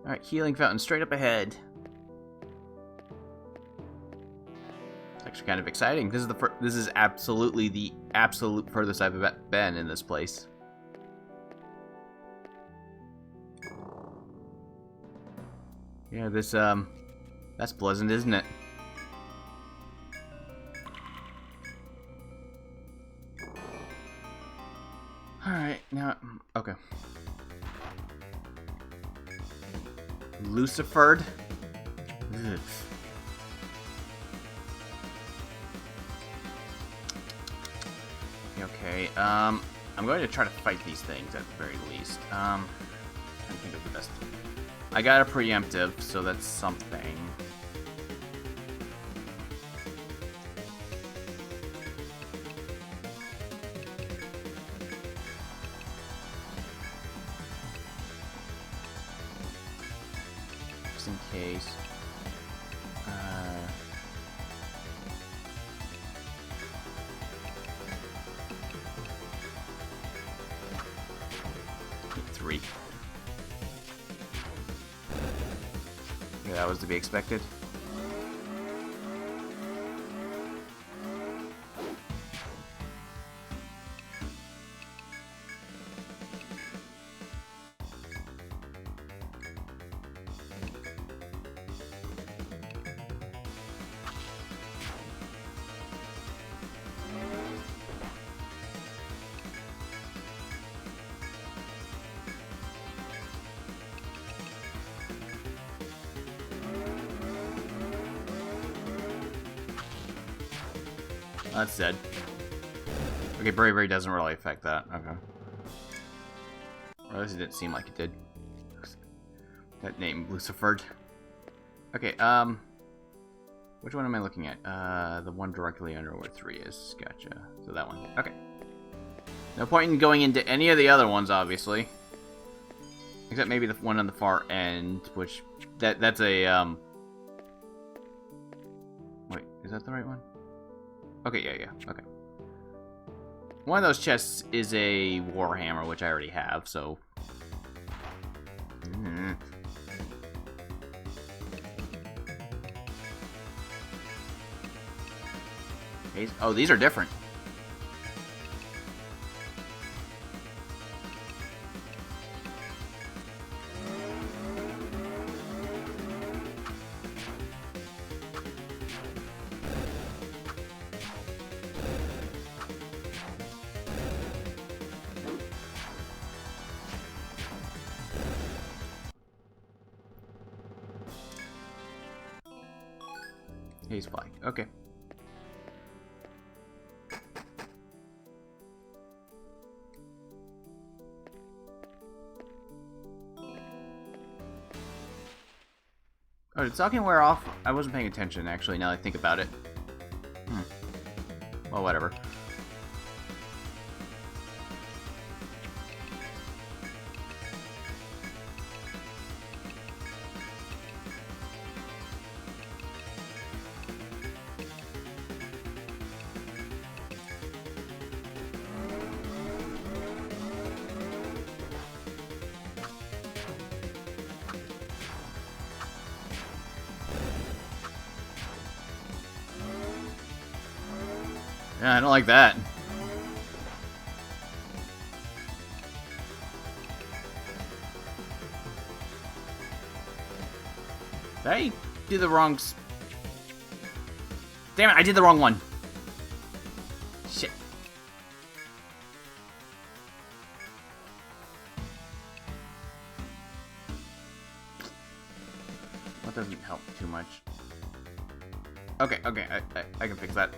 Alright, healing fountain straight up ahead. It's actually kind of exciting. This is absolutely the absolute furthest I've been in this place. Yeah, that's pleasant, isn't it? Alright, now, okay. Lucifered. Ugh. Okay, I'm going to try to fight these things at the very least. I'm trying to think of the best. I got a preemptive, so that's something. Just in case. Three. Yeah, that was to be expected. That's dead. Okay, bravery doesn't really affect that. Okay. Or at least it didn't seem like it did. That name, Lucifered. Okay, which one am I looking at? The one directly under where 3 is. Gotcha. So that one. Okay. No point in going into any of the other ones, obviously. Except maybe the one on the far end, which... That's a, Wait, is that the right one? Okay, yeah, okay. One of those chests is a Warhammer, which I already have, so... Oh, these are different. He's flying. Okay. Oh, did talking wear off? I wasn't paying attention, actually, now that I think about it. Well, whatever. Yeah, I don't like that. Did I do the wrong... Damn it, I did the wrong one. Shit. That doesn't help too much. Okay, I can fix that.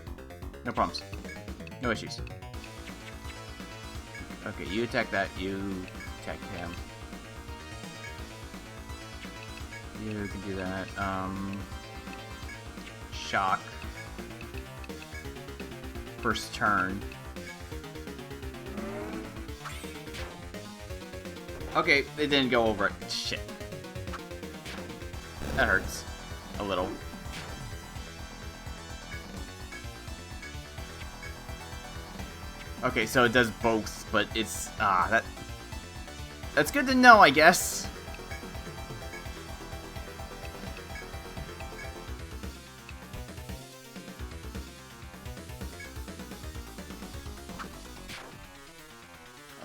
No problems. No issues. Okay, you attack that, you attack him. You can do that. Shock. First turn. Okay, it didn't go over it. Shit. That hurts. A little. Okay, so it does both, but it's that's good to know, I guess.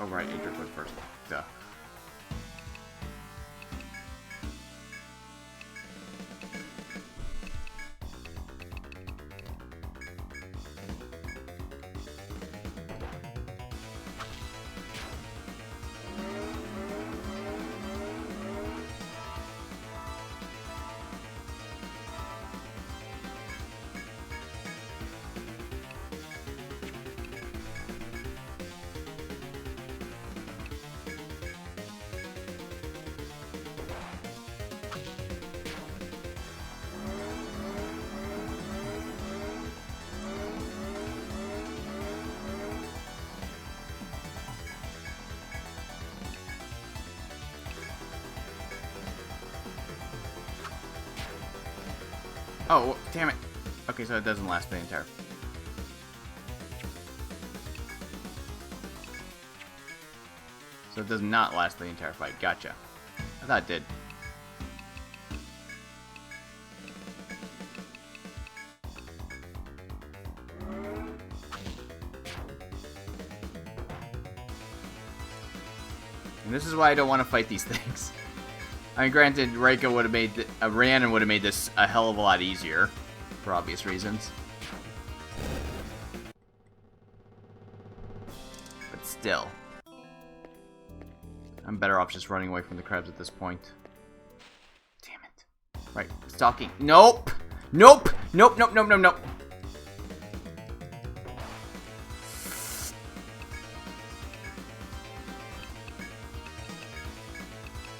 Oh, right, Adric went first. Duh. Oh, damn it. Okay, so it doesn't last the entire... So it does not last the entire fight. Gotcha. I thought it did. And this is why I don't want to fight these things. I mean, granted, Reiko would have made... Rhiannon would have made this a hell of a lot easier. For obvious reasons. But still. I'm better off just running away from the crabs at this point. Damn it. Right, stalking. Nope! Nope! Nope, nope, nope, nope, nope.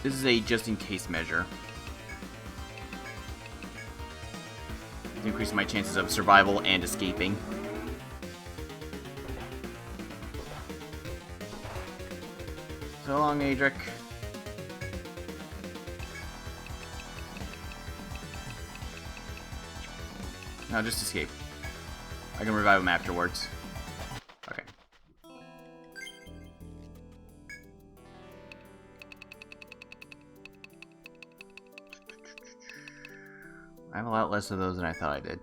This is a just-in-case measure. To increase my chances of survival and escaping. So long, Adric. No, just escape. I can revive him afterwards. Okay. I have a lot less of those than I thought I did.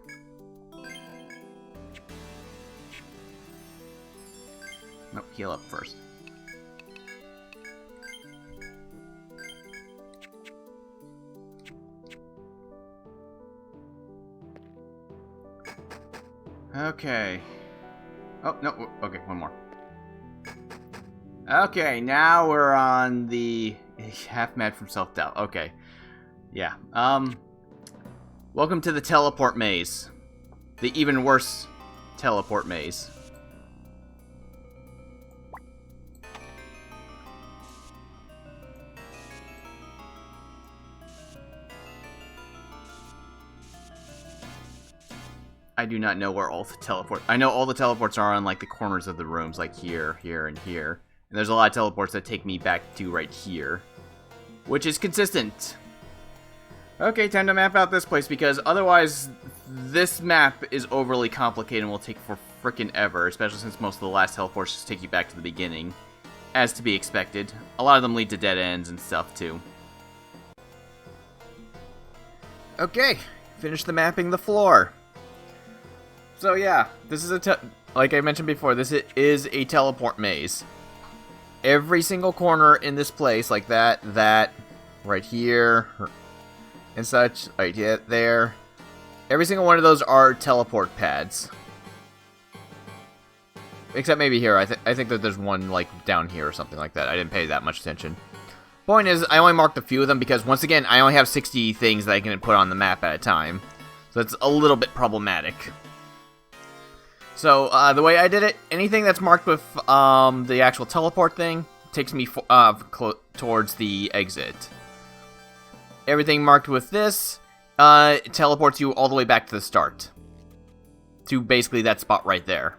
Nope, heal up first. Okay. Oh, no, okay, one more. Okay, now we're on the half mad from self-doubt. Okay. Yeah, welcome to the teleport maze. The even worse teleport maze. I do not know where all the teleports... I know all the teleports are on, like, the corners of the rooms, like here, here, and here. And there's a lot of teleports that take me back to right here. Which is consistent. Okay, time to map out this place, because otherwise this map is overly complicated and will take for frickin' ever, especially since most of the last teleports just take you back to the beginning. As to be expected. A lot of them lead to dead ends and stuff, too. Okay, finish the mapping the floor. So yeah, this is like I mentioned before, this is a teleport maze. Every single corner in this place, like that, right here, and such, right there. Every single one of those are teleport pads. Except maybe here, I think that there's one, like, down here or something like that. I didn't pay that much attention. Point is, I only marked a few of them because, once again, I only have 60 things that I can put on the map at a time. So it's a little bit problematic. So, the way I did it, anything that's marked with the actual teleport thing takes me towards the exit. Everything marked with this teleports you all the way back to the start. To basically that spot right there.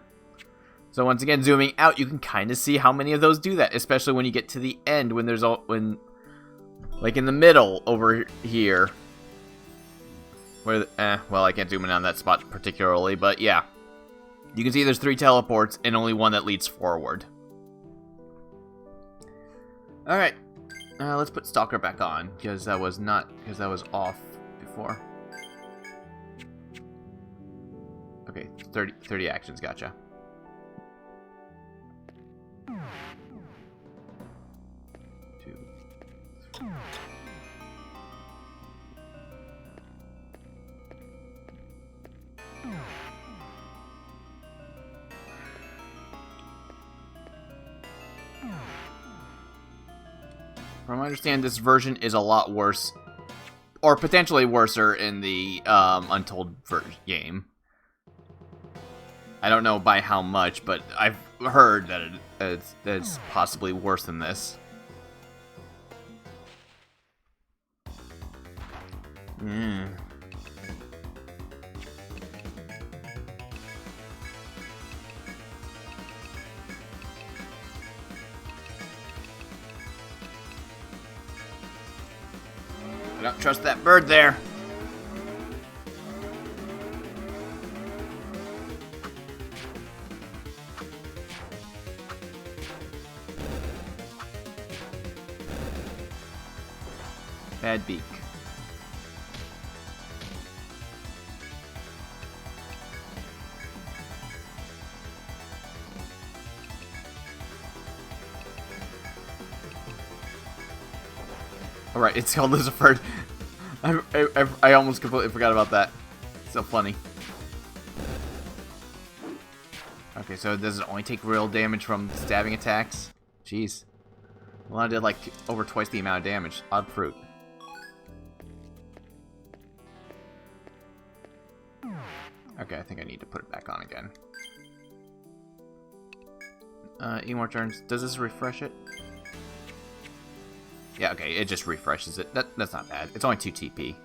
So once again, zooming out, you can kind of see how many of those do that, especially when you get to the end, when there's like in the middle over here. Where, well, I can't zoom in on that spot particularly, but yeah. You can see there's 3 teleports and only one that leads forward. Alright. Let's put Stalker back on, because that was off before. Okay, 30 actions, gotcha. From what I understand, this version is a lot worse, or potentially worser in the Untold game. I don't know by how much, but I've heard that it's possibly worse than this. I don't trust that bird there. Bad beak. Alright, it's called Lucifer. I almost completely forgot about that. So funny. Okay, so does it only take real damage from stabbing attacks? Jeez. Well, I did like over twice the amount of damage. Odd fruit. Okay, I think I need to put it back on again. Eight more turns. Does this refresh it? Yeah, okay, it just refreshes it. That's not bad. It's only 2 TP.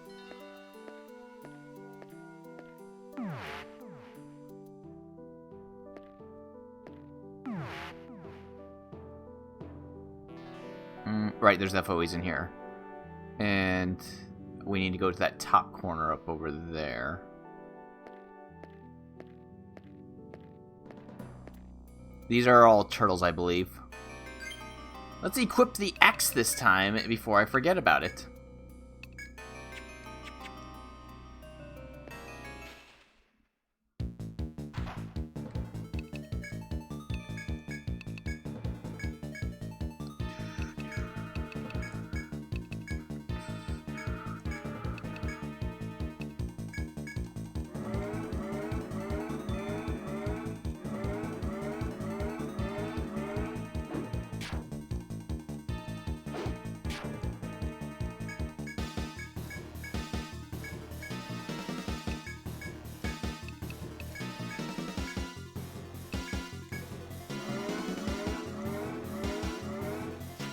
Right, there's FOEs in here. And we need to go to that top corner up over there. These are all turtles, I believe. Let's equip the axe this time before I forget about it.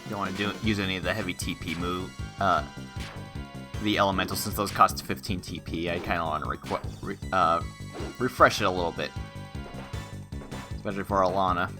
Don't want to use any of the heavy TP move, the elemental, since those cost 15 TP. I kind of want to refresh it a little bit, especially for Alana.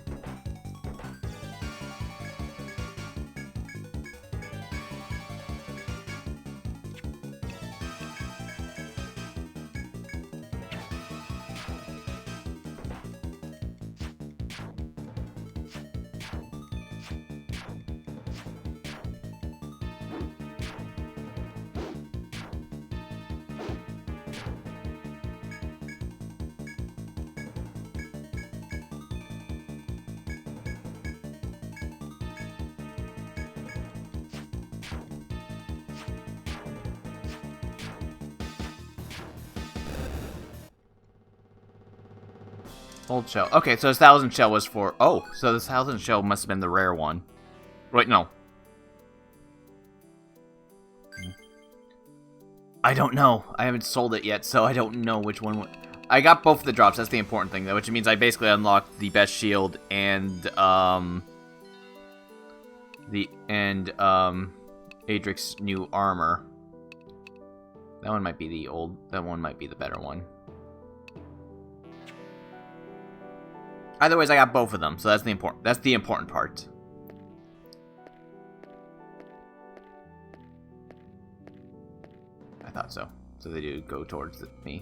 Old shell. Okay, so this 1,000 shell was for... Oh, so this 1,000 shell must have been the rare one. Wait, no. I don't know. I haven't sold it yet, so I don't know which one... I got both of the drops. That's the important thing, though, which means I basically unlocked the best shield and, Adric's new armor. That one might be the old... That one might be the better one. Either ways, I got both of them, so that's the important part. I thought so. So they do go towards me.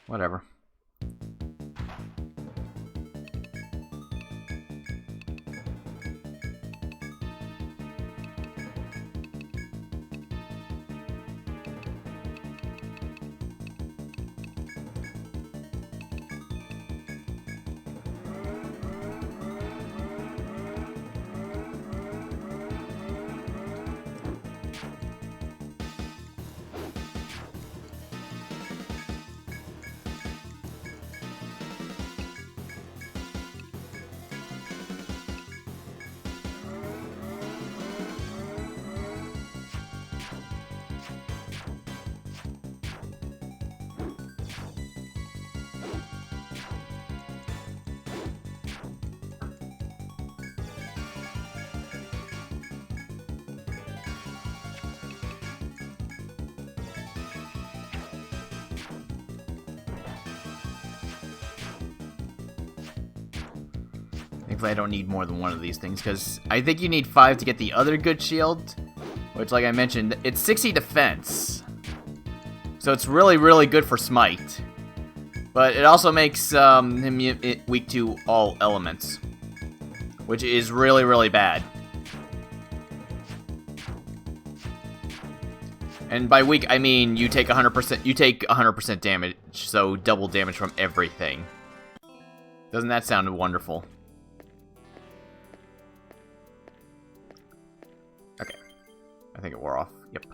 Whatever. Thankfully, I don't need more than one of these things, because I think you need 5 to get the other good shield, which, like I mentioned, it's 60 defense. So it's really, really good for Smite. But it also makes him weak to all elements, which is really, really bad. And by weak, I mean you take 100%. You take 100% damage, so double damage from everything. Doesn't that sound wonderful? Okay, I think it wore off. Yep.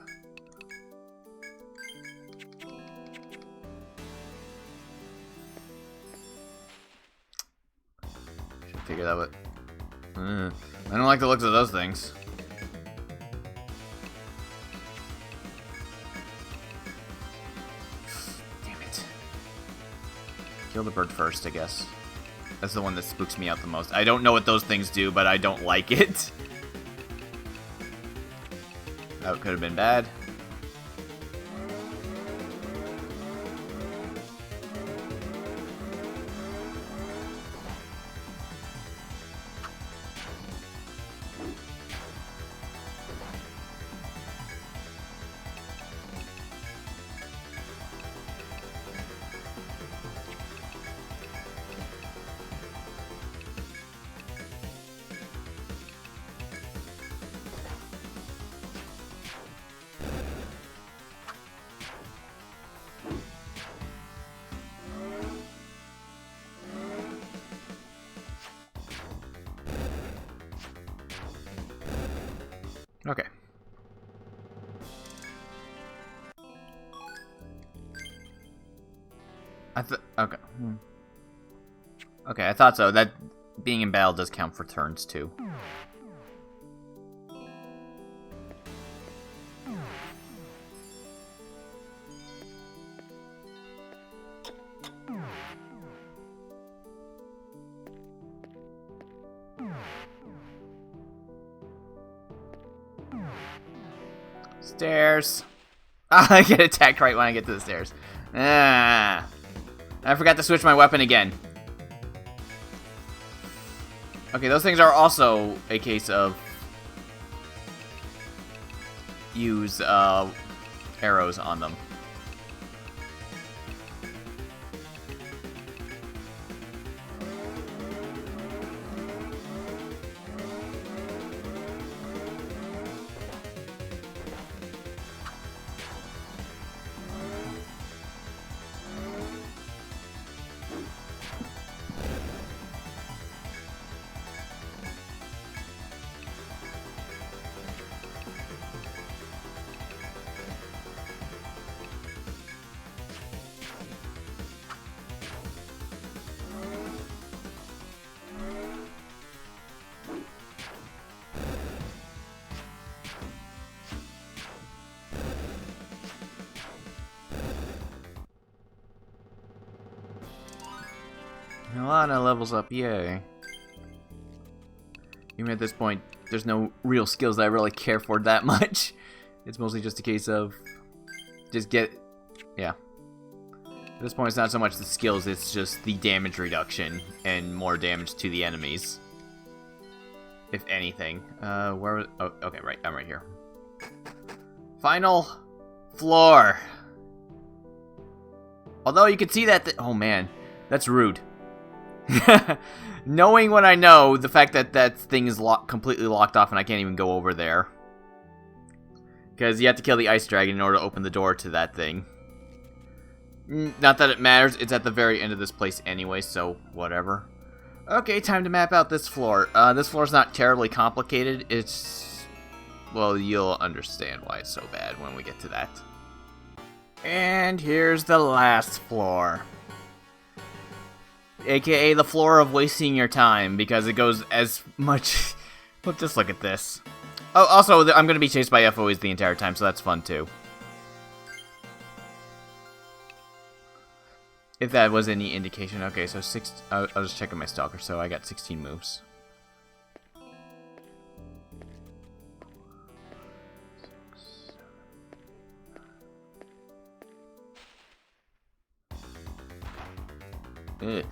Should figure that out. I don't like the looks of those things. Damn it. Kill the bird first, I guess. That's the one that spooks me out the most. I don't know what those things do, but I don't like it. That could have been bad. Okay. Okay. Okay, I thought so. That being in battle does count for turns too. Stairs. I get attacked right when I get to the stairs. I forgot to switch my weapon again. Okay, those things are also a case of use arrows on them. Milana levels up, yay. Even at this point, there's no real skills that I really care for that much. It's mostly just a case of just get, yeah. At this point, it's not so much the skills, it's just the damage reduction and more damage to the enemies. If anything. Where, oh, okay, right, I'm right here. Final floor. Although you can see that, oh man, that's rude. Knowing what I know, the fact that that thing is completely locked off and I can't even go over there. Because you have to kill the ice dragon in order to open the door to that thing. Not that it matters, it's at the very end of this place anyway, so whatever. Okay, time to map out this floor. This floor's not terribly complicated, it's... well, you'll understand why it's so bad when we get to that. And here's the last floor. AKA the floor of wasting your time, because it goes as much... well, just look at this. Oh, also, I'm going to be chased by FOEs the entire time, so that's fun, too. If that was any indication. Okay, so I was just checking my stalker, so I got 16 moves. Ugh.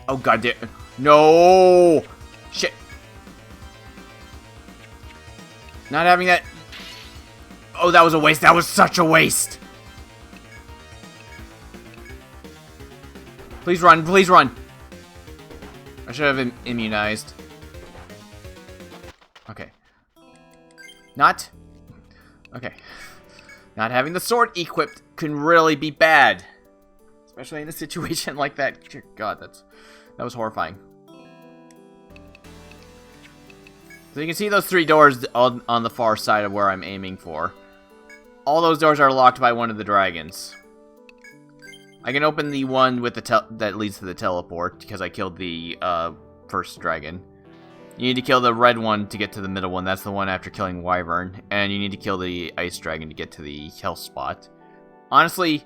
Oh, god damn. No! Shit. Not having that... Oh, that was a waste. That was such a waste. Please run. Please run. I should have immunized. Okay. Not... Okay. Not having the sword equipped can really be bad. Especially in a situation like that. God, that was horrifying. So you can see those 3 doors on the far side of where I'm aiming for. All those doors are locked by one of the dragons. I can open the one with the that leads to the teleport because I killed the first dragon. You need to kill the red one to get to the middle one. That's the one after killing Wyvern. And you need to kill the ice dragon to get to the health spot. Honestly,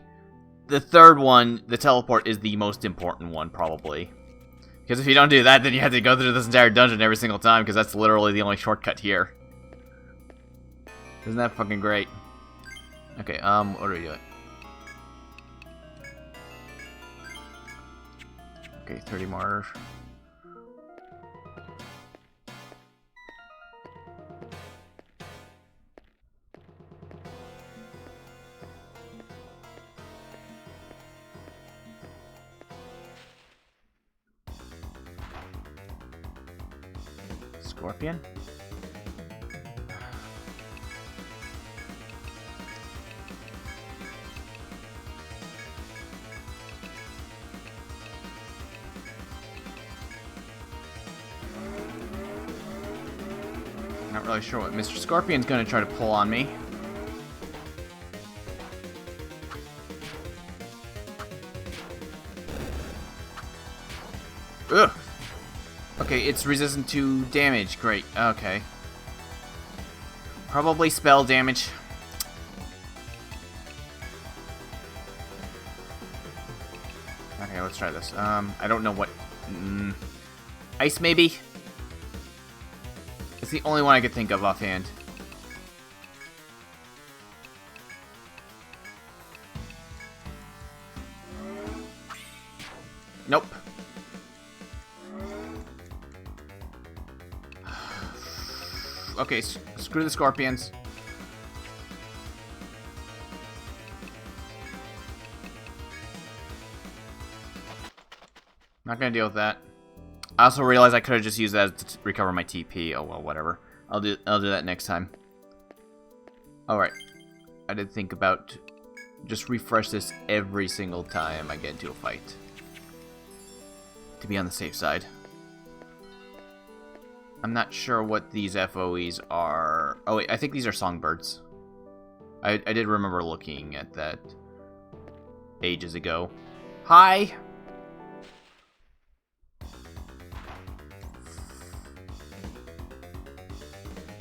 the third one, the teleport, is the most important one, probably. Because if you don't do that, then you have to go through this entire dungeon every single time, because that's literally the only shortcut here. Isn't that fucking great? Okay, what are we doing? Okay, 30 more. Scorpion? Not really sure what Mr. Scorpion's gonna try to pull on me. Ugh! Okay, it's resistant to damage. Great. Okay. Probably spell damage. Okay, let's try this. I don't know what... Ice, maybe? It's the only one I could think of offhand. Nope. Okay, screw the scorpions. Not gonna deal with that. I also realized I could have just used that to recover my TP. Oh well, whatever. I'll do that next time. Alright. I did think about just refresh this every single time I get into a fight. To be on the safe side. I'm not sure what these FOEs are. Oh wait, I think these are songbirds. I did remember looking at that ages ago. Hi!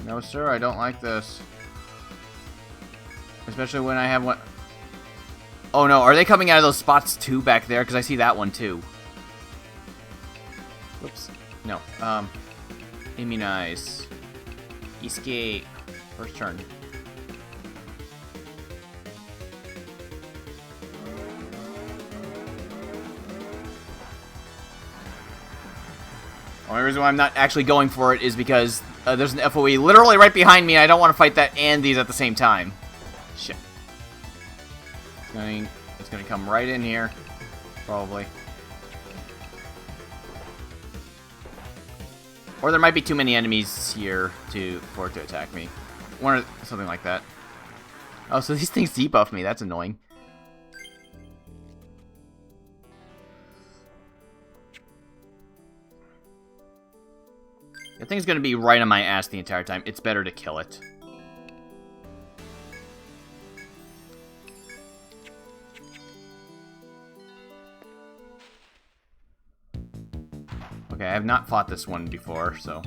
No sir, I don't like this. Especially when I have one... Oh no, are they coming out of those spots too back there? Because I see that one too. Whoops. No, immunize. Escape. First turn. The only reason why I'm not actually going for it is because there's an FOE literally right behind me and I don't want to fight that and these at the same time. Shit. It's gonna come right in here. Probably. Or there might be too many enemies here for it to attack me. Or something like that. Oh, so these things debuff me. That's annoying. That thing's gonna be right on my ass the entire time. It's better to kill it. Okay, I have not fought this one before, so...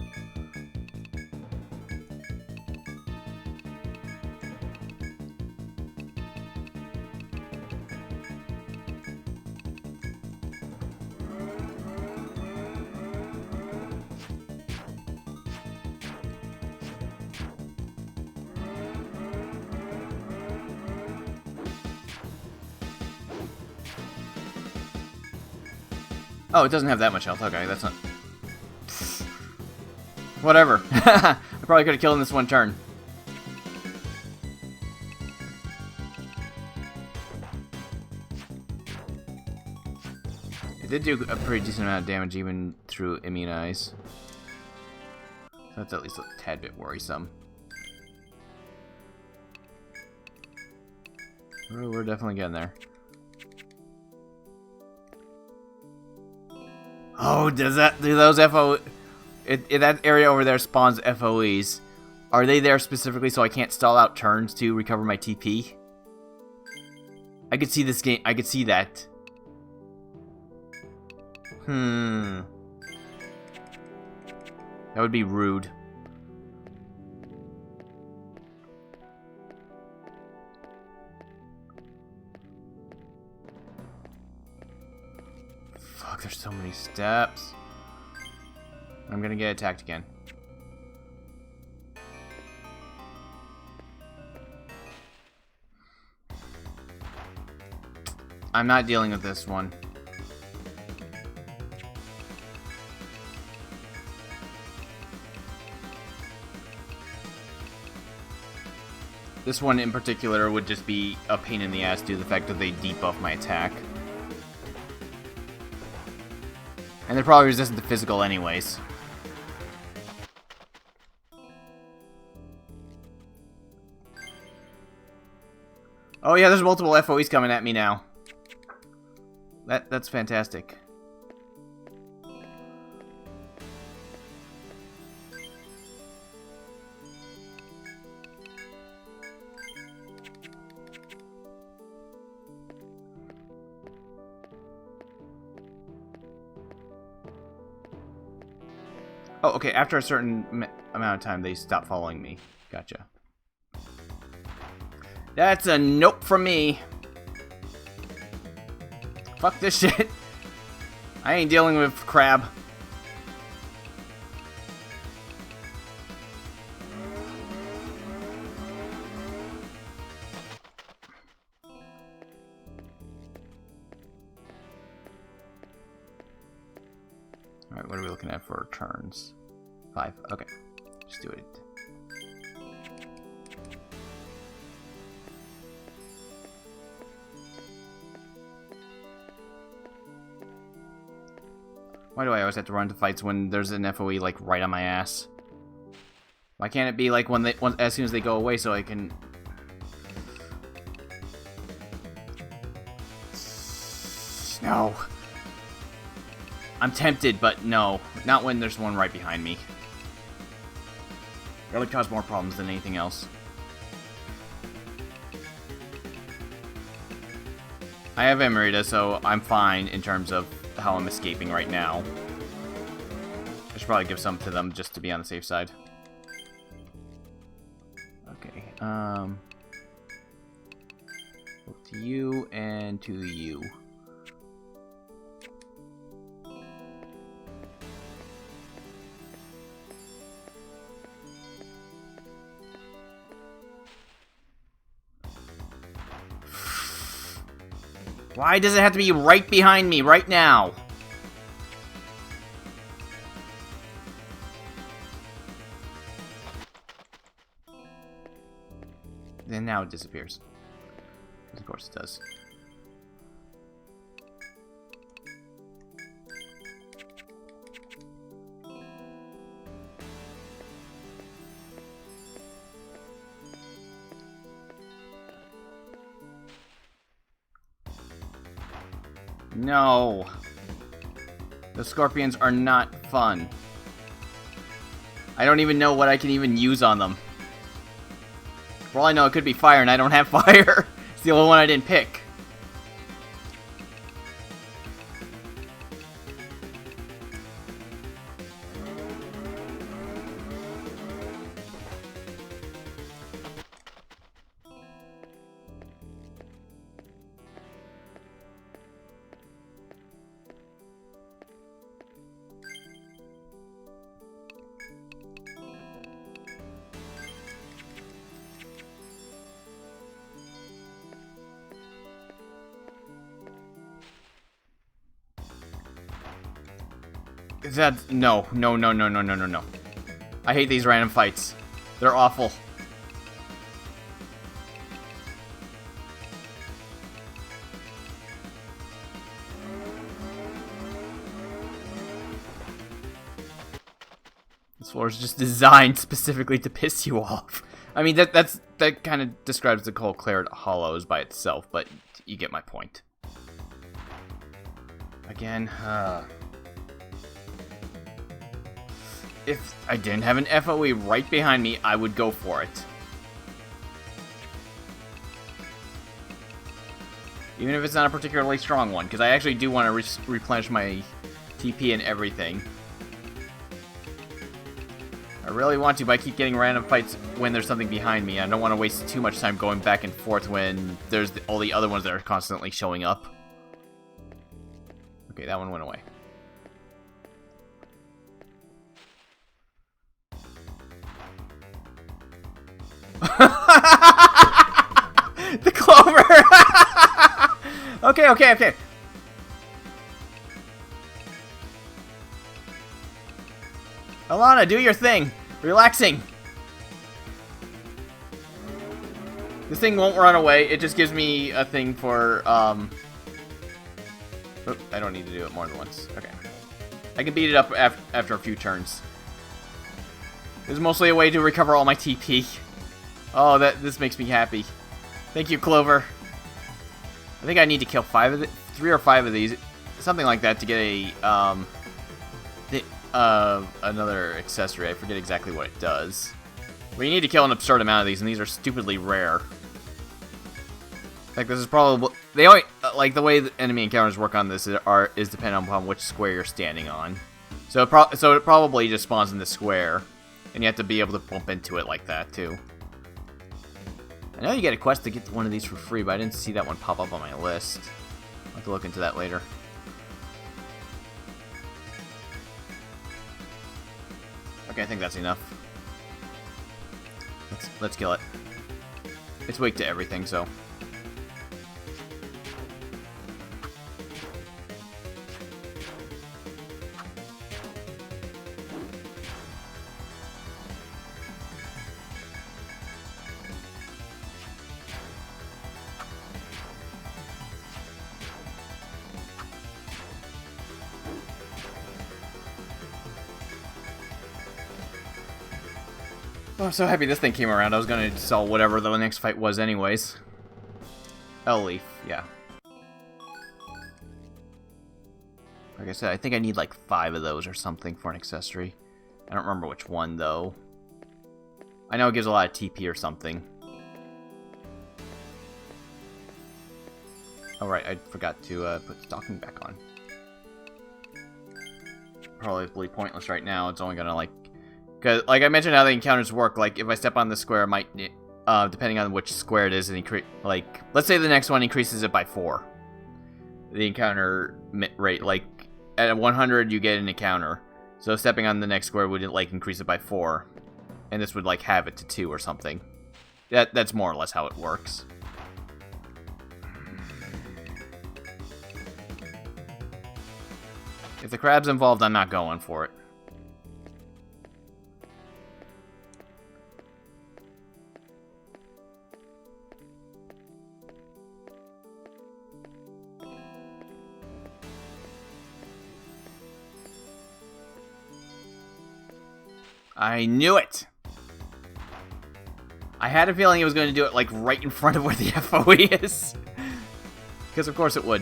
Oh, it doesn't have that much health. Okay, that's not... Whatever. I probably could have killed him this one turn. It did do a pretty decent amount of damage even through Immunize. So that's at least a tad bit worrisome. Oh, we're definitely getting there. Oh, do those FO... If that area over there spawns FOEs, are they there specifically so I can't stall out turns to recover my TP? I could see this game. I could see that. That would be rude. Fuck, there's so many steps. I'm gonna get attacked again. I'm not dealing with this one. This one in particular would just be a pain in the ass due to the fact that they debuff my attack. And they're probably resistant to physical anyways. Oh yeah, there's multiple FOEs coming at me now. That's fantastic. Oh, okay, after a certain amount of time, they stop following me. Gotcha. That's a nope from me. Fuck this shit. I ain't dealing with crab. Alright, what are we looking at for turns? 5. Okay. Just do it. Why do I always have to run to fights when there's an FOE like right on my ass? Why can't it be like as soon as they go away so I can... No. I'm tempted, but no. Not when there's one right behind me. It would cause more problems than anything else. I have Emerita, so I'm fine in terms of how I'm escaping right now. I should probably give some to them just to be on the safe side. Okay, to you and to you. Why does it have to be right behind me right now? And now it disappears. Of course it does. No. The scorpions are not fun. I don't even know what I can even use on them. For all I know, it could be fire, and I don't have fire. It's the only one I didn't pick. That's... No. No, no, no, no, no, no, no. I hate these random fights. They're awful. This floor is just designed specifically to piss you off. I mean, that kind of describes the whole Claret Hollows by itself, but you get my point. Again, if I didn't have an FOE right behind me, I would go for it. Even if it's not a particularly strong one, because I actually do want to replenish my TP and everything. I really want to, but I keep getting random fights when there's something behind me. I don't want to waste too much time going back and forth when there's all the other ones that are constantly showing up. Okay, that one went away. The clover! Okay, okay, okay. Alana, do your thing. Relaxing. This thing won't run away. It just gives me a thing for, Oop, I don't need to do it more than once. Okay. I can beat it up after a few turns. This is mostly a way to recover all my TP. Oh, this makes me happy. Thank you, Clover. I think I need to kill 3 or 5 of these. Something like that to get a, another accessory. I forget exactly what it does. But you need to kill an absurd amount of these, and these are stupidly rare. Like, this is probably... They only... Like, the way the enemy encounters work on this is dependent upon which square you're standing on. So it probably just spawns in the square. And you have to be able to bump into it like that, too. I know you get a quest to get one of these for free, but I didn't see that one pop up on my list. I'll have to look into that later. Okay, I think that's enough. Let's kill it. It's weak to everything, so... Oh, I'm so happy this thing came around. I was going to sell whatever the next fight was anyways. Leaf, yeah. Like I said, I think I need like 5 of those or something for an accessory. I don't remember which one, though. I know it gives a lot of TP or something. Oh, right, I forgot to put stalking back on. Probably pointless right now. It's only going to, like... Cause, like I mentioned how the encounters work, like, if I step on the square, it might, depending on which square it is, and like, let's say the next one increases it by 4. The encounter rate, like, at 100, you get an encounter. So stepping on the next square would, like, increase it by 4. And this would, like, have it to 2 or something. That's more or less how it works. If the crab's involved, I'm not going for it. I knew it! I had a feeling it was going to do it, like, right in front of where the FOE is. Because of course it would.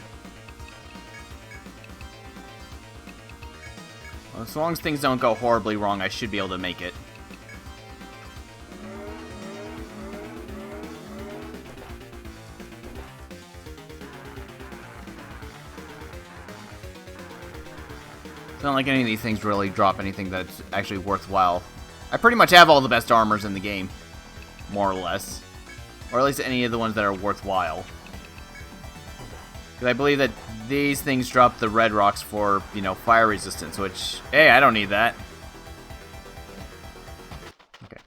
Well, as long as things don't go horribly wrong, I should be able to make it. It's not like any of these things really drop anything that's actually worthwhile. I pretty much have all the best armors in the game. More or less. Or at least any of the ones that are worthwhile. Because I believe that these things drop the red rocks for, you know, fire resistance, which, hey, I don't need that. Okay.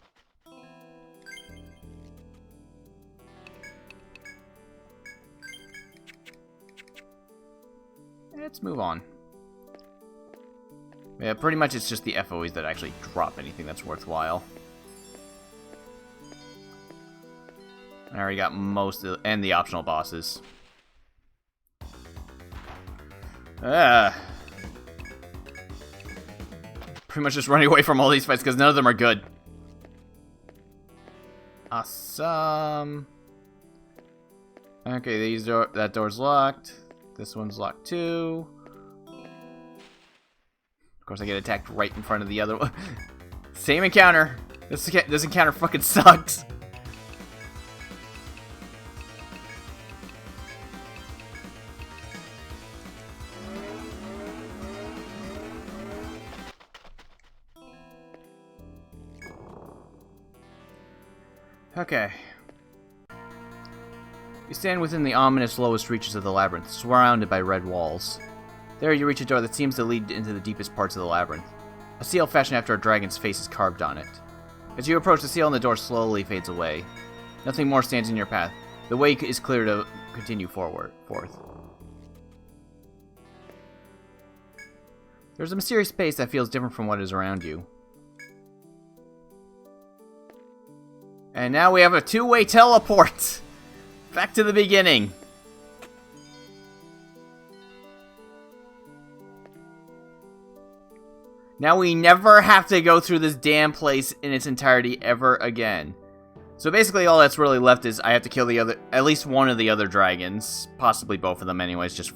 Let's move on. Yeah, pretty much it's just the FOEs that actually drop anything that's worthwhile. I already got most of and the optional bosses. Pretty much just running away from all these fights because none of them are good. Awesome. Okay, that door's locked. This one's locked too. Of course, I get attacked right in front of the other one. Same encounter. This encounter fucking sucks. Okay. You stand within the ominous lowest reaches of the labyrinth, surrounded by red walls. There you reach a door that seems to lead into the deepest parts of the labyrinth. A seal fashioned after a dragon's face is carved on it. As you approach, the seal on the door slowly fades away. Nothing more stands in your path. The way is clear to continue forth. There's a mysterious space that feels different from what is around you. And now we have a two-way teleport! Back to the beginning! Now we never have to go through this damn place in its entirety ever again. So basically all that's really left is I have to kill at least one of the other dragons. Possibly both of them anyways, just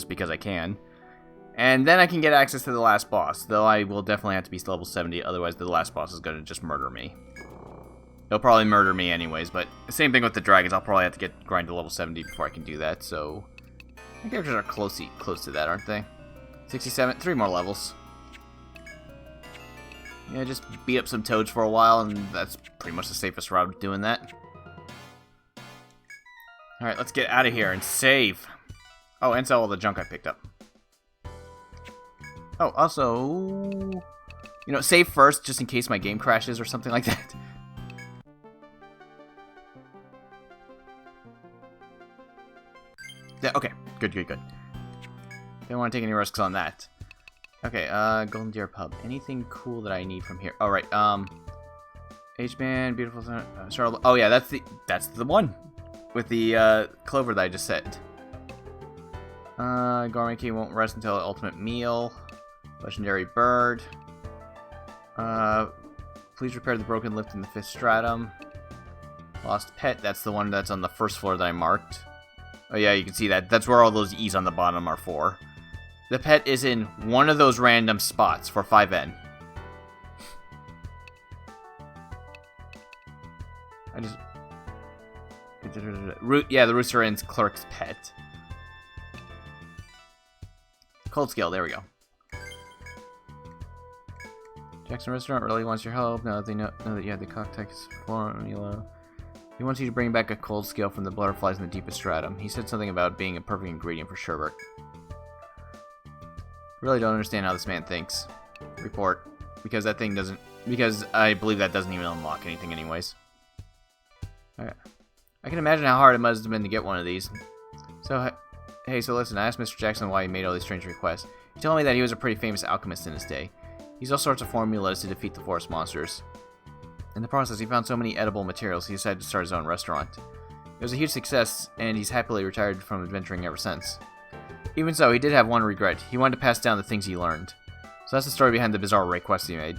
because I can. And then I can get access to the last boss. Though I will definitely have to be level 70, otherwise the last boss is going to just murder me. He'll probably murder me anyways, but same thing with the dragons. I'll probably have to grind to level 70 before I can do that, so... My characters are close to that, aren't they? 67, 3 more levels. Yeah, just beat up some toads for a while, and that's pretty much the safest route of doing that. Alright, let's get out of here and save. Oh, and sell all the junk I picked up. Oh, also... You know, save first, just in case my game crashes or something like that. Yeah, okay, good. Don't want to take any risks on that. Okay, Golden Deer Pub. Anything cool that I need from here? All right, H-Man, beautiful. Charlotte. Oh yeah, that's the one with the clover that I just said. Gourmet Key won't rest until ultimate meal. Legendary bird. Please repair the broken lift in the 5th stratum. Lost pet. That's the one that's on the first floor that I marked. Oh yeah, you can see that. That's where all those E's on the bottom are for. The pet is in one of those random spots for 5N. Yeah, the Rooster Inn's clerk's pet. Cold Scale, there we go. Jackson Restaurant really wants your help now that they know that you have the cocktails formula. He wants you to bring back a cold scale from the butterflies in the deepest stratum. He said something about being a perfect ingredient for sherbet. Really don't understand how this man thinks. Report. Because that thing doesn't... Because I believe that doesn't even unlock anything anyways. Okay. I can imagine how hard it must have been to get one of these. So, hey, so listen, I asked Mr. Jackson why he made all these strange requests. He told me that he was a pretty famous alchemist in his day. He used all sorts of formulas to defeat the forest monsters. In the process, he found so many edible materials, he decided to start his own restaurant. It was a huge success, and he's happily retired from adventuring ever since. Even so, he did have one regret. He wanted to pass down the things he learned. So that's the story behind the bizarre request he made.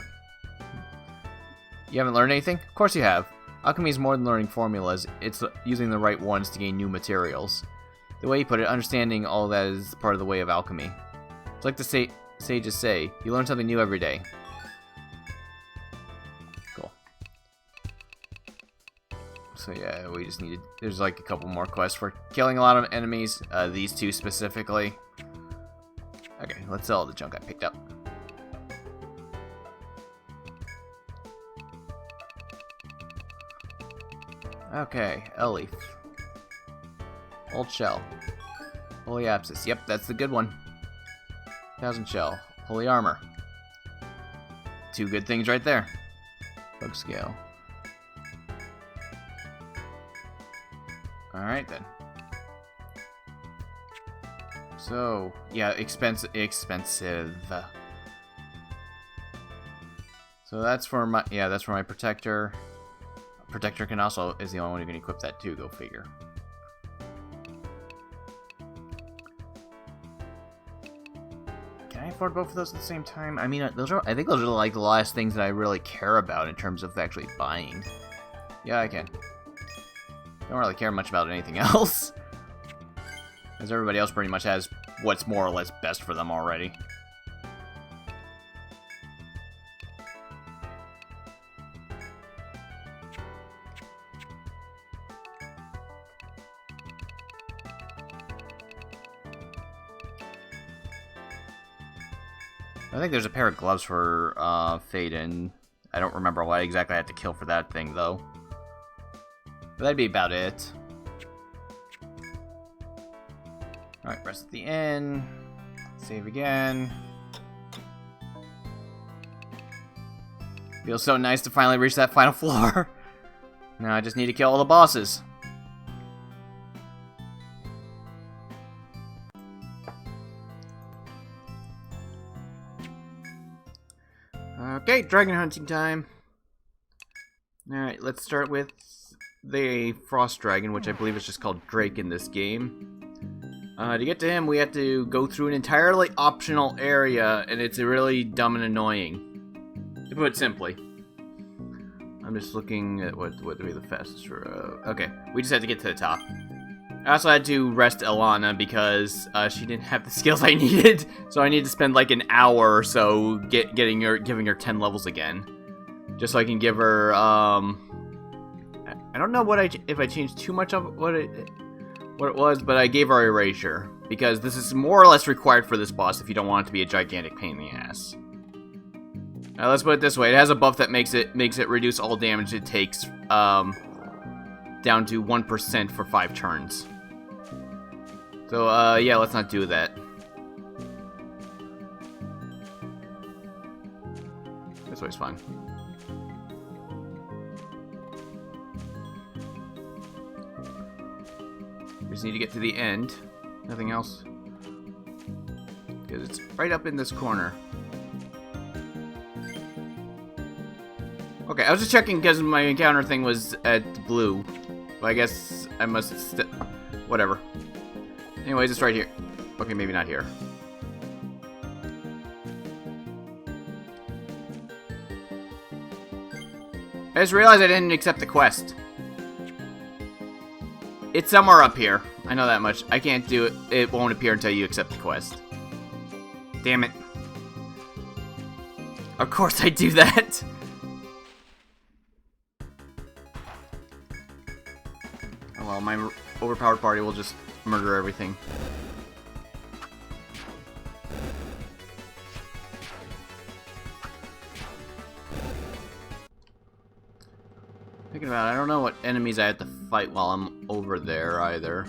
You haven't learned anything? Of course you have. Alchemy is more than learning formulas. It's using the right ones to gain new materials. The way he put it, understanding all that is part of the way of alchemy. It's like the sages say, you learn something new every day. Cool. So yeah, we just needed... There's like a couple more quests for killing a lot of enemies. These two specifically. Okay, let's sell all the junk I picked up. Okay, L-Leaf. Old Shell. Holy Abscess. Yep, that's the good one. 1000 Shell. Holy Armor. 2 good things right there. Bug Scale. Alright then. So, yeah, expensive. So that's for my, yeah, that's for my protector. Protector can also, is the only one who can equip that too, go figure. Can I afford both of those at the same time? I mean, I think those are like the last things that I really care about in terms of actually buying. Yeah, I can. Don't really care much about anything else. As everybody else pretty much has what's more or less best for them already. I think there's a pair of gloves for Faden. I don't remember what exactly I had to kill for that thing, though. But that'd be about it. Alright, rest at the inn. Save again. Feels so nice to finally reach that final floor. Now I just need to kill all the bosses. Okay, dragon hunting time. Alright, let's start with the frost dragon, which I believe is just called Drake in this game. To get to him, we have to go through an entirely optional area, and it's really dumb and annoying. To put it simply. I'm just looking at what would be the fastest route. Okay, we just had to get to the top. I also had to rest Alana because she didn't have the skills I needed, so I need to spend like an hour or so giving her 10 levels again, just so I can give her. I don't know if I changed too much of what it was, but I gave her Erasure because this is more or less required for this boss if you don't want it to be a gigantic pain in the ass. Let's put it this way: it has a buff that makes it reduce all damage it takes down to 1% for 5 turns. So, yeah, let's not do that. This way's fine. We just need to get to the end. Nothing else. Because it's right up in this corner. Okay, I was just checking because my encounter thing was at blue. But I guess I must... whatever. Anyways, it's right here. Okay, maybe not here. I just realized I didn't accept the quest. It's somewhere up here. I know that much. I can't do it. It won't appear until you accept the quest. Damn it. Of course I do that. Oh well, my overpowered party will just murder everything. Thinking about it, I don't know what enemies I have to fight while I'm over there either.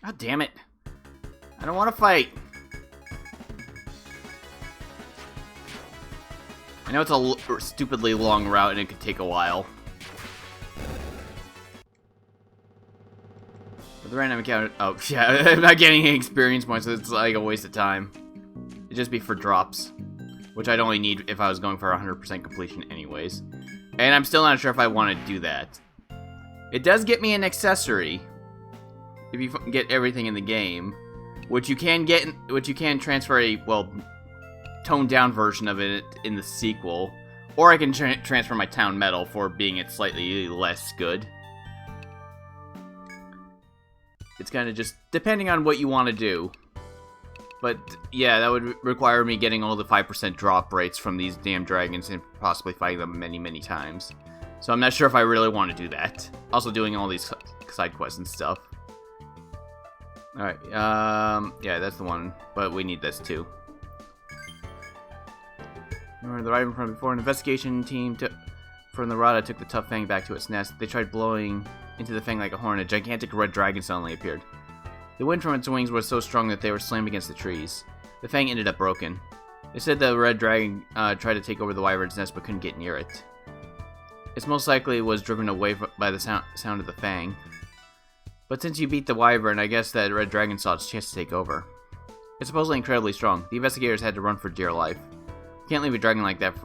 God damn it. I don't want to fight. I know it's a stupidly long route and it could take a while. But the random encounter... Oh, yeah, I'm not getting any experience points, so it's like a waste of time. It'd just be for drops. Which I'd only need if I was going for 100% completion anyways. And I'm still not sure if I want to do that. It does get me an accessory. If you get everything in the game. Which you can get... Which you can transfer a, well... toned down version of it in the sequel, or I can transfer my town medal for being it slightly less good. It's kind of just depending on what you want to do. But yeah, that would require me getting all the 5% drop rates from these damn dragons and possibly fighting them many, many times. So I'm not sure if I really want to do that. Also doing all these side quests and stuff. Alright, yeah, that's the one, but we need this too. Remember the rival from before, an investigation team from the Rada took the tough fang back to its nest. They tried blowing into the fang like a horn. A gigantic red dragon suddenly appeared. The wind from its wings was so strong that they were slammed against the trees. The fang ended up broken. They said the red dragon tried to take over the wyvern's nest but couldn't get near it. It most likely was driven away by the sound of the fang. But since you beat the wyvern, I guess that red dragon saw its chance to take over. It's supposedly incredibly strong. The investigators had to run for dear life. You can't leave a dragon like that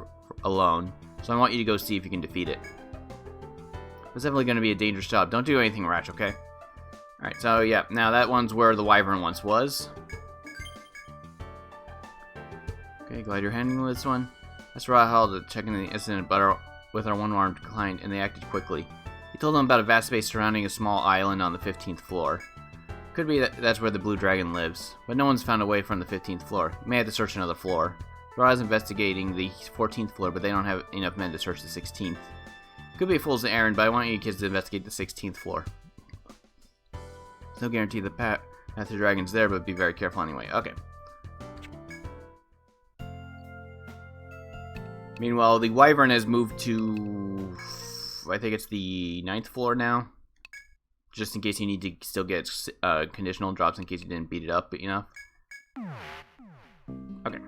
alone, so I want you to go see if you can defeat it. It's definitely going to be a dangerous job. Don't do anything rash, okay? Alright, so yeah, now that one's where the wyvern once was. Okay, glad you're handling this one. That's Rahal to check into the incident with our one-armed client, and they acted quickly. He told them about a vast space surrounding a small island on the 15th floor. Could be that's where the blue dragon lives, but no one's found a way from the 15th floor. You may have to search another floor. Rahal is investigating the 14th floor, but they don't have enough men to search the 16th. Could be a fool's errand, but I want you kids to investigate the 16th floor. There's no guarantee the path to the dragon's there, but be very careful anyway. Okay. Meanwhile, the wyvern has moved to, I think it's the 9th floor now. Just in case you need to still get conditional drops in case you didn't beat it up, but you know. Okay.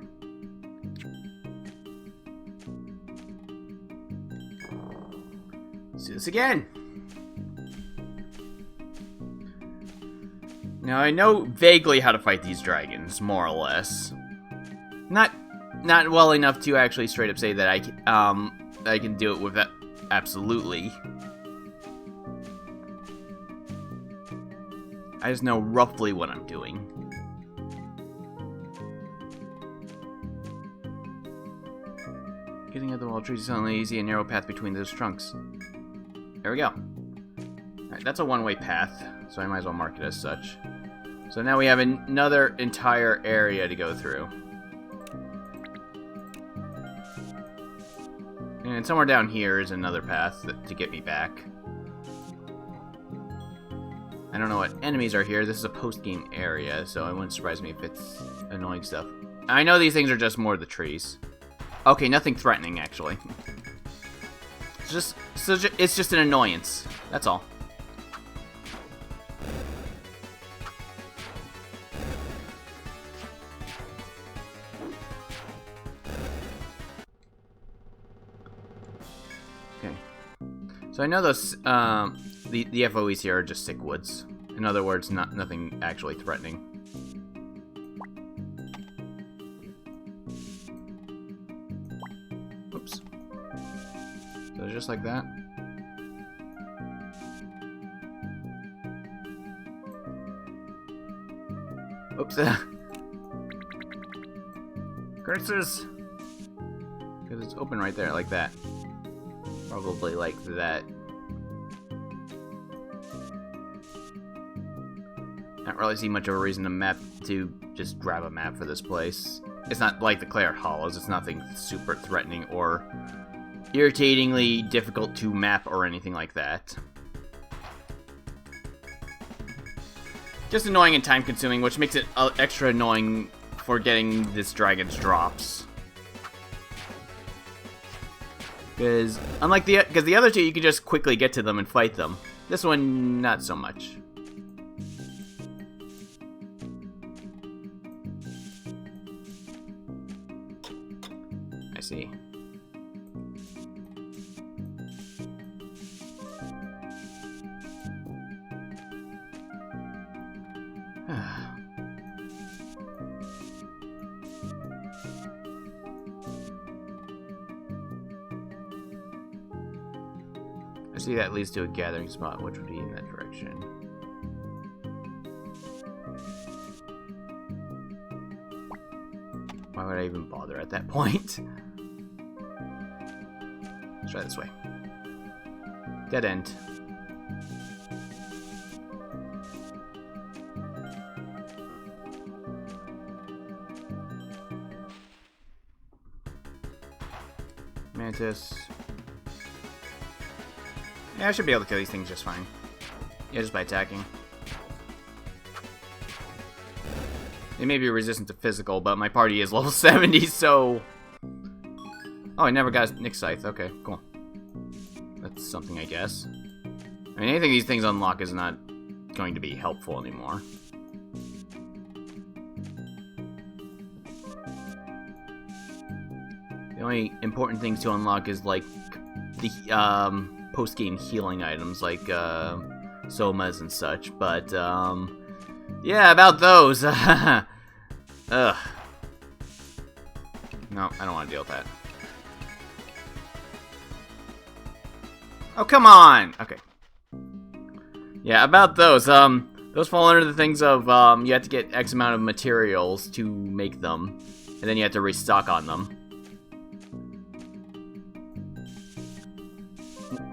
Let's do this again. Now I know vaguely how to fight these dragons, more or less. Not well enough to actually straight up say that I can do it with that absolutely. I just know roughly what I'm doing. Getting at the wall trees is only easy, a narrow path between those trunks. There we go. Alright, that's a one-way path, so I might as well mark it as such. So now we have another entire area to go through. And somewhere down here is another path to get me back. I don't know what enemies are here. This is a post-game area, so it wouldn't surprise me if it's annoying stuff. I know these things are just more the trees. Okay, nothing threatening, actually. It's just an annoyance. That's all. Okay. So I know those the FOEs here are just sick woods. In other words, nothing actually threatening. Oops. So just like that. Oops. Curses! Because it's open right there, like that. Probably like that. Not really see much of a reason to just grab a map for this place. It's not like the Claret Hollows. It's nothing super threatening or irritatingly difficult to map or anything like that. Just annoying and time-consuming, which makes it extra annoying for getting this dragon's drops. Because the other two, you can just quickly get to them and fight them. This one, not so much. I see. I see that leads to a gathering spot, which would be in that direction. Why would I even bother at that point? Let's try this way. Dead end. Mantis. Yeah, I should be able to kill these things just fine. Yeah, just by attacking. They may be resistant to physical, but my party is level 70, so... Oh, I never got Nick Scythe. Okay, cool. That's something, I guess. I mean, anything these things unlock is not going to be helpful anymore. The only important things to unlock is, like, the, post-game healing items, like, somas and such, but, yeah, about those. Ugh. No, I don't want to deal with that. Oh, come on! Okay. Yeah, about those, those fall under the things of, you have to get X amount of materials to make them, and then you have to restock on them.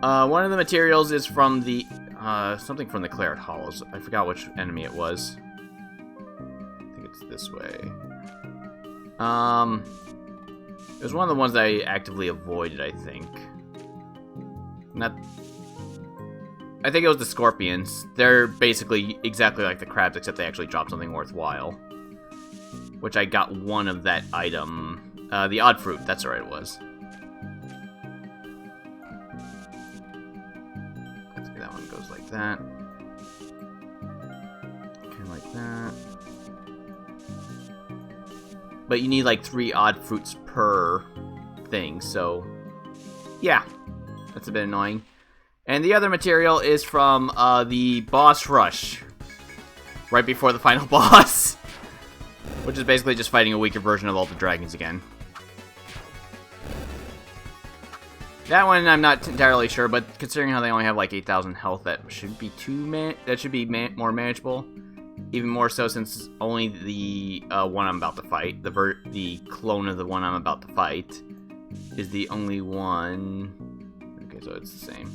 One of the materials is from the, something from the Claret Hollows. I forgot which enemy it was. I think it's this way. It was one of the ones that I actively avoided, I think. I think it was the scorpions. They're basically exactly like the crabs, except they actually drop something worthwhile. Which I got one of that item. The odd fruit, that's right, it was. Okay, that one goes like that. Kind of like that. But you need like 3 odd fruits per thing, so... yeah, that's a bit annoying. And the other material is from the boss rush. Right before the final boss. Which is basically just fighting a weaker version of all the dragons again. That one I'm not entirely sure, but considering how they only have like 8,000 health, that should be more manageable. Even more so since only the one I'm about to fight, the clone of the one I'm about to fight, is the only one... okay, so it's the same.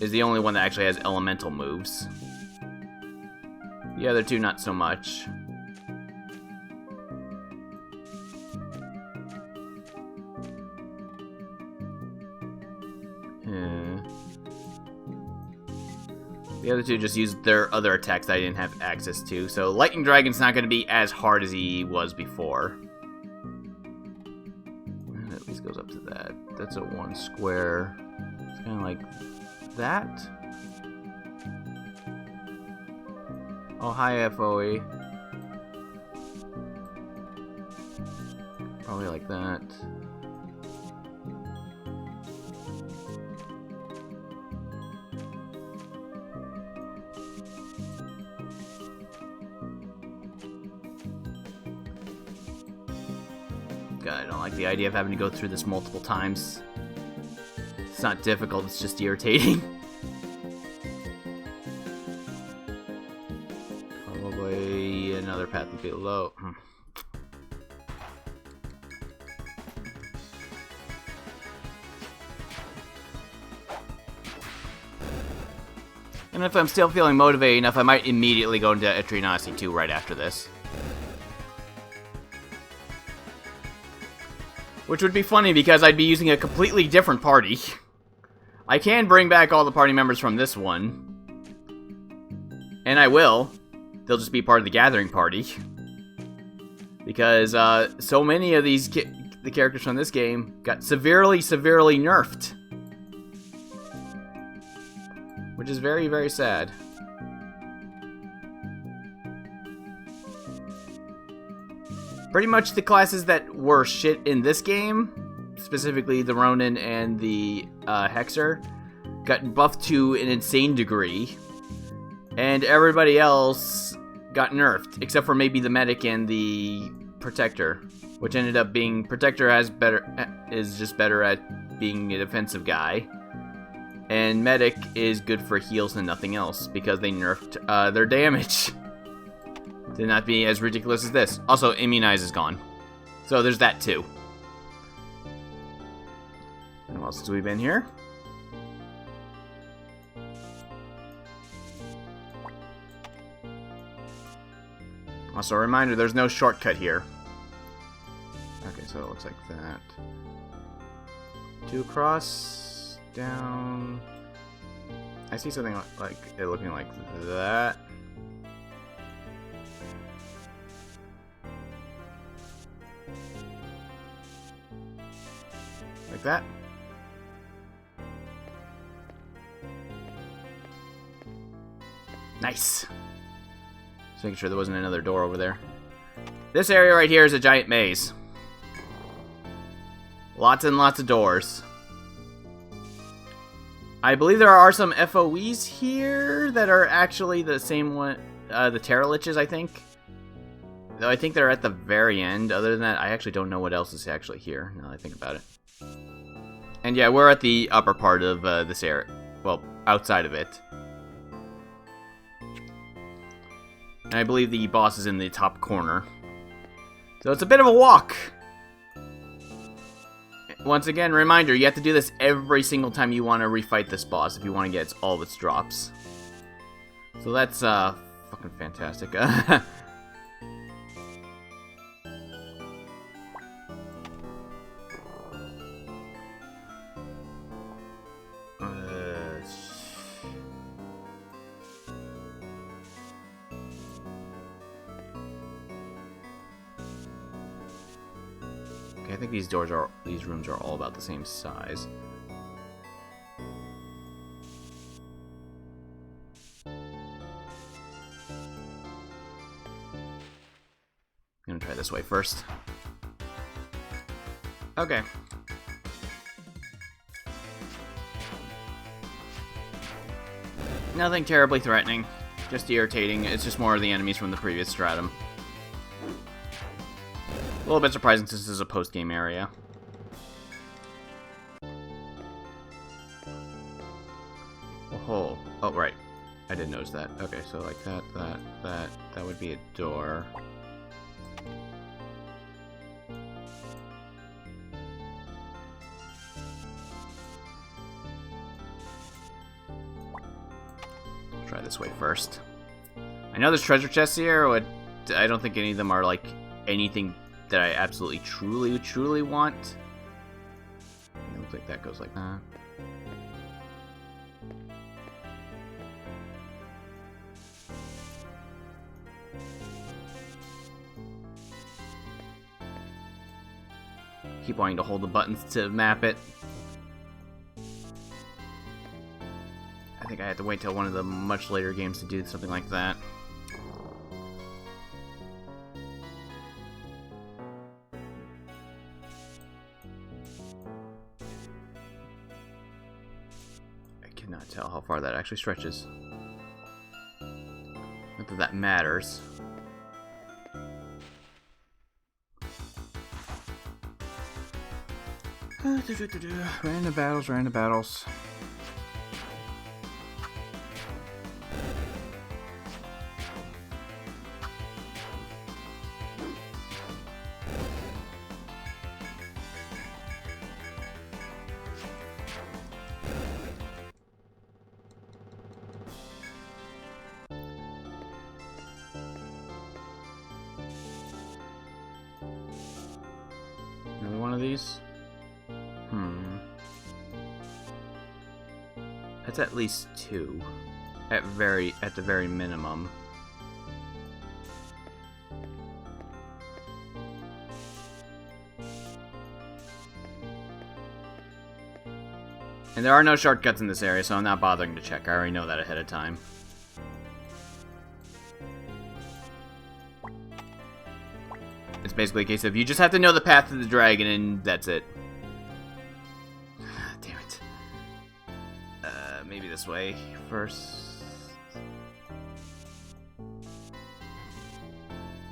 Is the only one that actually has elemental moves. The other two, not so much. The other two just used their other attacks that I didn't have access to. So Lightning Dragon's not going to be as hard as he was before. It at least goes up to that. That's a 1 square. It's kind of like that. Oh, hi, FOE. Probably like that. God, I don't like the idea of having to go through this multiple times. It's not difficult, it's just irritating. Probably another path below. And if I'm still feeling motivated enough, I might immediately go into Etrian Odyssey 2 right after this. Which would be funny because I'd be using a completely different party. I can bring back all the party members from this one. And I will. They'll just be part of the gathering party. Because so many of these the characters from this game got severely nerfed. Which is very, very sad. Pretty much the classes that were shit in this game, specifically the Ronin and the Hexer, got buffed to an insane degree. And everybody else got nerfed, except for maybe the Medic and the Protector. Which ended up being... Protector is just better at being a defensive guy. And Medic is good for heals and nothing else, because they nerfed their damage. To not be as ridiculous as this. Also, Immunize is gone. So there's that too. And what else have we been here? Also, a reminder, there's no shortcut here. Okay, so it looks like that. 2 across, down. I see something like it looking like that. Like that. Nice. Just making sure there wasn't another door over there. This area right here is a giant maze. Lots and lots of doors. I believe there are some FOEs here that are actually the same one, the Terra Liches, I think. Though I think they're at the very end. Other than that, I actually don't know what else is actually here, now that I think about it. And yeah, we're at the upper part of this area. Well, outside of it. And I believe the boss is in the top corner. So it's a bit of a walk. Once again, reminder, you have to do this every single time you want to refight this boss if you want to get all of its drops. So that's fucking fantastic. I think these rooms are all about the same size. I'm gonna try this way first. Okay. Nothing terribly threatening, just irritating. It's just more of the enemies from the previous stratum. A little bit surprising since this is a post-game area. Oh, right. I did notice that. Okay, so like that would be a door. I'll try this way first. I know there's treasure chests here, but I don't think any of them are like anything that I absolutely, truly want. It looks like that goes like that. Keep wanting to hold the buttons to map it. I think I had to wait till one of the much later games to do something like that. Cannot tell how far that actually stretches. Not that that matters. Random battles, random battles. Another one of these? That's at least 2. At the very minimum. And there are no shortcuts in this area, so I'm not bothering to check. I already know that ahead of time. It's basically a case of you just have to know the path to the dragon, and that's it. Damn it. Maybe this way first.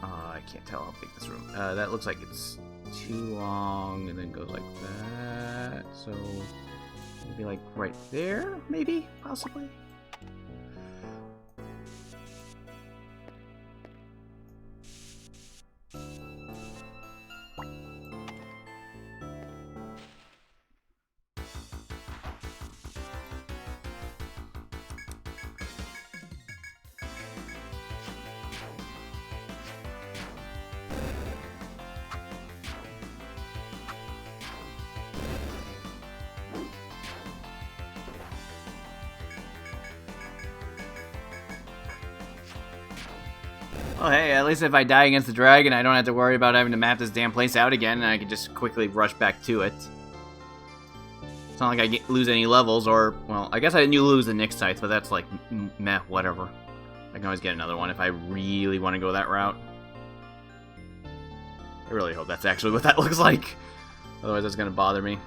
I can't tell how big this room. That looks like it's too long, and then goes like that. So maybe like right there, maybe, possibly. Well, hey, at least if I die against the dragon, I don't have to worry about having to map this damn place out again, and I can just quickly rush back to it. It's not like I lose any levels, or, well, I guess I didn't lose the Nyx sites, but that's like, meh, whatever. I can always get another one if I really want to go that route. I really hope that's actually what that looks like. Otherwise, that's going to bother me.